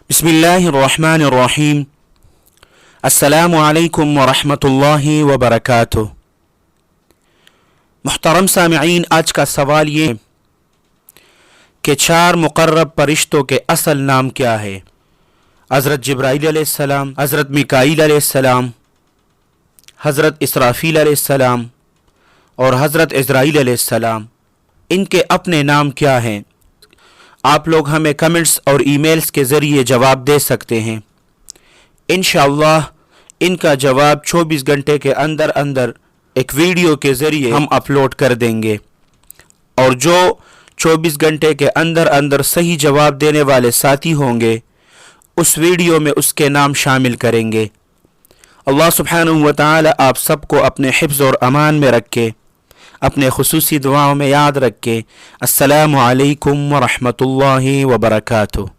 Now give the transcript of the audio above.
बिस्मिल्लाहिर्रहमानिर्रहीम। अस्सलामु अलैकुम वरहमतुल्लाहि वबरकातुह। मुहतरम सामिईन, आज का सवाल ये कि 4 मुक़र्रब फरिश्तों के असल नाम क्या है? हज़रत जिब्राईल अलैहिस्सलाम, हज़रत मीकाईल अलैहिस्सलाम, हज़रत इसराफील अलैहिस्सलाम और हज़रत इज़राईल अलैहिस्सलाम। इनके अपने नाम क्या हैं? आप लोग हमें कमेंट्स और ईमेल्स के ज़रिए जवाब दे सकते हैं। इंशाअल्लाह इनका जवाब 24 घंटे के अंदर अंदर एक वीडियो के ज़रिए हम अपलोड कर देंगे, और जो 24 घंटे के अंदर अंदर सही जवाब देने वाले साथी होंगे उस वीडियो में उसके नाम शामिल करेंगे। अल्लाह सुब्हानहू व तआला आप सबको अपने हिफ्ज़ और अमान में रखे, अपने खुसूसी दुआओं में याद रखे। अस्सलामु अलैकुम व रहमतुल्लाहि व बरकातुहू।